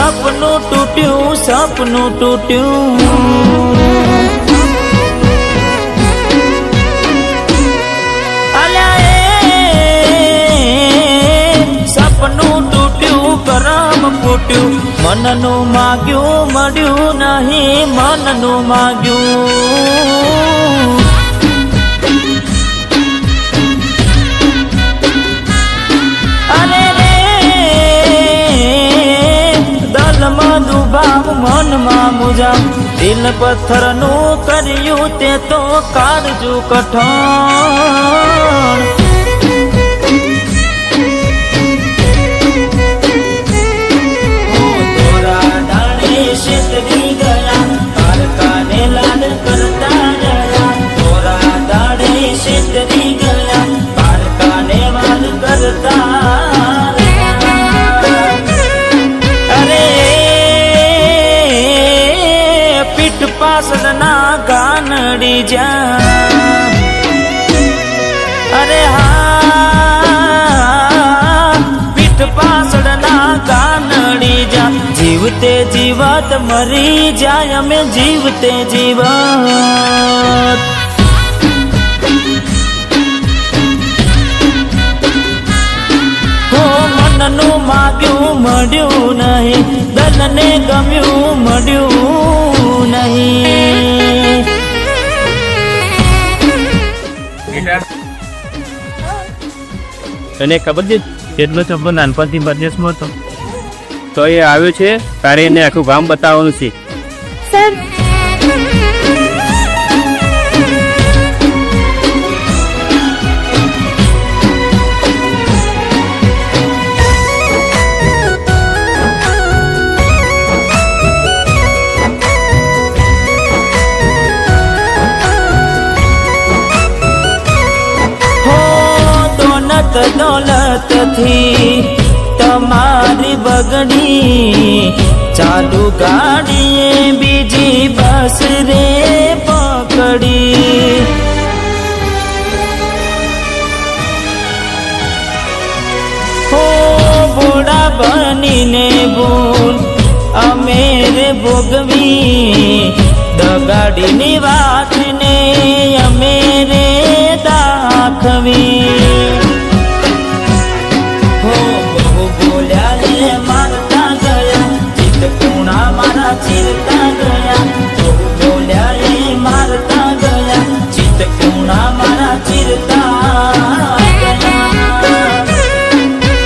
સપનું તૂટ્યું સપનું તૂટ્યું કરમ ફૂટ્યું મનનું માગ્યું મળ્યું નહીં મનનું માગ્યું અરે રે દલમાં દુભાવ મનમાં મુજાવ દિલ પથ્થરનું કર્યું તે તો કાળજું કઠણ પાસળના ગાનડી જા અરે હા પીઠ પાસળના ગાનડી જા જીવતે જીવત મરી જાય અમે જીવતે જીવત હો મનનું માગ્યું મળ્યું નહીં દલને ગમ્યું મળ્યું નહીં તને ખબર છે જેટલો છોકરો નાનપણથી પરદેશમાં હતો તો એ આવ્યો છે તારે એને આખું ગામ બતાવવાનું છે સર દોલત થી તમારી બગડી ચાલુ ગાડીએ બીજી બસ રે પકડી હો બોડા બનીને ભૂલ અમે રે ભોગવી દગાડીની વાતને અમે રે દાખવી ચીરતા ગયા બોલ્યા એ મારતા ગયા ચિત્ત કુણા મારા ચીરતા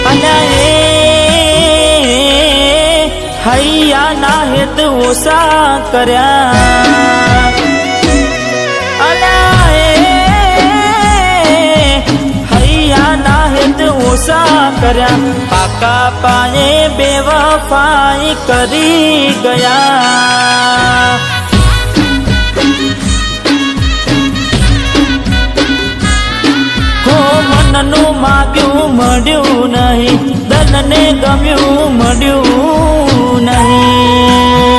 ગયા એ હૈયા ના હેત ઓછા કર્યા હૈયા ના હેત ઓછા કર્યા પાકા પાયે બેવફાઈ કરી ગયા હો મનનું માગ્યું મળ્યું નહીં દલને ગમ્યું મળ્યું નહીં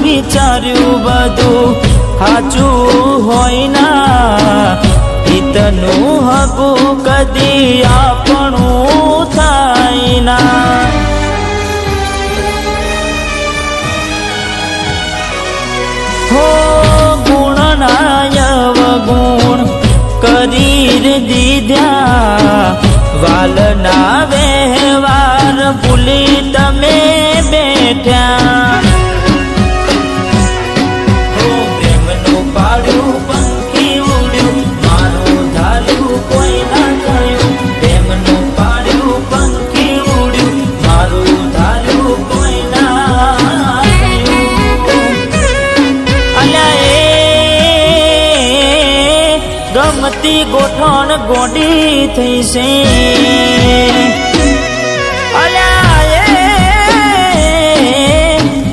વિચાર્યું બધું સાચું હોય ના હિતનું હકું કદી આપણું થાય ના હો ગુણનાય અવગુણ કરી દીધા વાલના વ્યવહાર ભૂલી તમે બેઠ્યા ગમતી ગોઠણ ગોડી થઈ છે. અલ્યા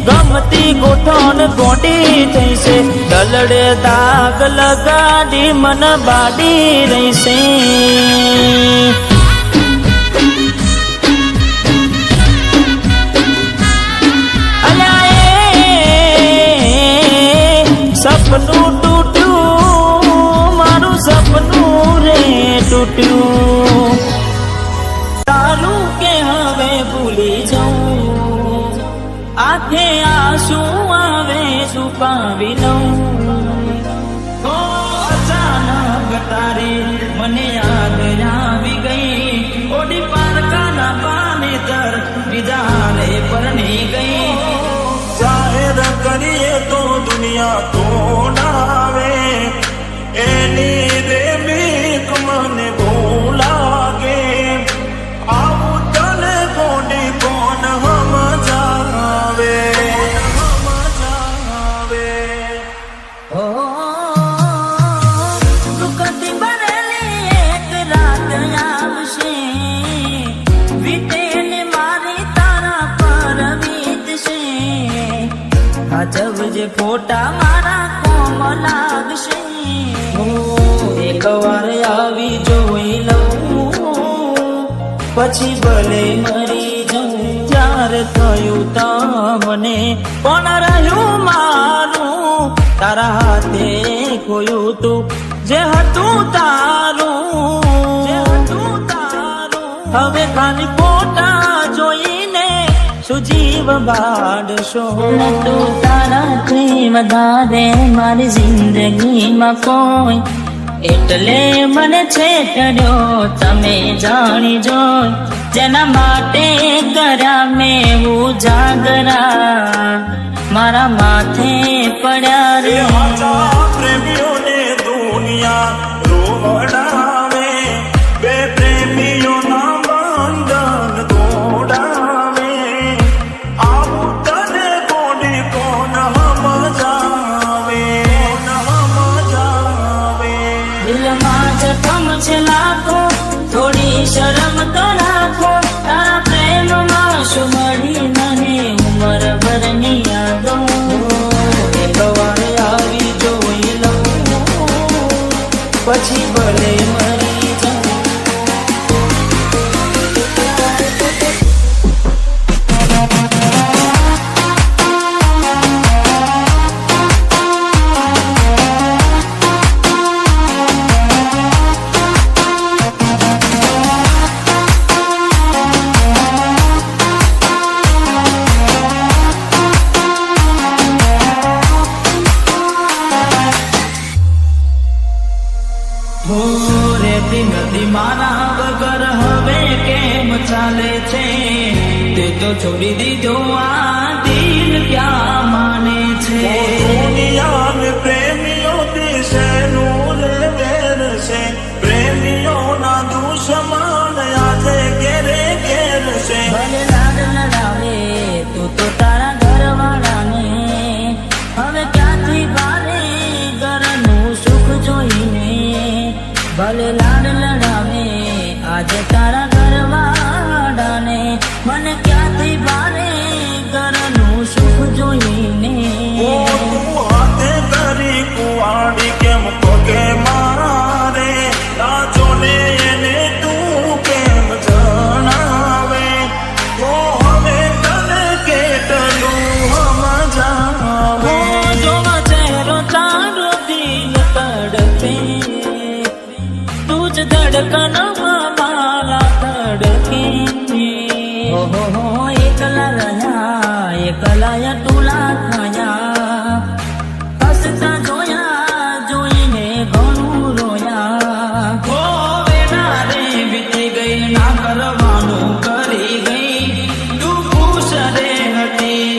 ગમતી ગોઠણ ગોડી થઈ છે. દલડે દાગ લગાડી મન બાડી રહી છે. સપનું તૂટ્યું મારું સપનું રે તૂટ્યું. તારું કે હવે ભૂલી જાઉં આંખે આંસુ આવે છુપાવી લઉં. ઓ અચાનક તારી મને યાદ આવી ગઈ. ઓડી પારકાના પાને તર બીજા રે પરણી ગઈ. જાહેર કરીએ તો દુનિયા તોડાવે એની રે બીક મને બહુ લાગે. આવું તને કોડી કોણ સમજાવે. દુઃખથી ભરેલી એક રાત આવશે. વીતેને મારી તારા પર વીતશે. આજબ જે ફોટા મારા કોમ લાગશે. એક વાર આવી જોઈ લઉં પછી ભલે મરી જાઉં. જ્યારે થયું તમને કોણ રહ્યું મારું. તારા હાથે ખોયું તું જે હતું તારું. હવે ખાલી ફોટા જોઈને સુજીવ બાળશો. તું તારાથી વધારે મારી જિંદગીમાં કોઈ એટલે મને છેતર્યો તમે જાણી જોઈ. જેના માટે કર્યા મેં ઉજાગરા મારા માથે પડ્યા રે. સાચા પ્રેમીઓને દુનિયા રોવડાવે. બે પ્રેમીઓના બંધન તોડાવે. આવું તને કોડી કોણ સમજાવે. દિલમાં જખમ છે લાખો થોડી શરમ તો રાખો. તારા પ્રેમમાં શું મળી મને ઉંમર ભરની યાદો. એક વાર આવી જોઈ લઉં પછી ભલે મરી જાઉં. રેતી નદી મારા વગર હવે કેમ ચાલે છે. તે તો છોડી દીધો આ દિલ ક્યાં માને છે. દુનિયાને પ્રેમીઓ દિશેનું રે વેર છે. પ્રેમીઓના દુશ્મન આજે ઘેરે ઘેર છે. ભલે લાડ લડાવે તું તો તારા ઘરવાળાને. હવે ક્યાંથી ભારે ઘરનું સુખ જોઈને. ભલે લાડ લડાવે આજે તારા ઘરવાળાને. મને ક્યાંથી ભારે ઘરનું સુખ જોઈને. ઓ તું હાથે કરી કુવાડી કેમ પગે મારે. રાજો ને એને તું કેમ જણાવે. તો હવે તને કેટલું સમજાવે. જોવા ચહેરો તારો દિલ તડપે. તું જ ધડકનમાં મારા ધડકે. ઓહો એકલા રહ્યા એકલા ટુલા થયા. હસતા જોયા જોઈને ઘણું રોયા. હો વેના રે વીતી ગઈ ના કરવાનું કરી ગઈ. તું ખુશ રે હતી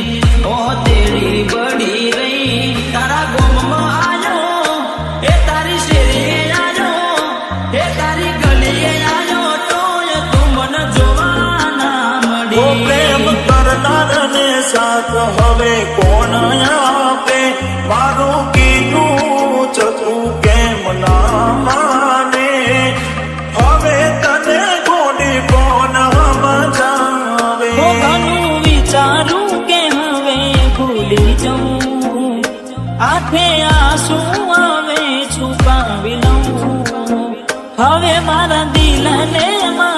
ઓ તેરી બડી રહી. તારા ગોમમાં આયો એ તારી શેરીએ આયો એ તારી ગલીએ આયો. તોય તું મને જોવા ના ઓ મળી. પ્રેમ કરનારને સાથ હવે કોણ આપે. મારું કીધું ચતું કેમ ના માને. હવે હવે મારા દિલને માં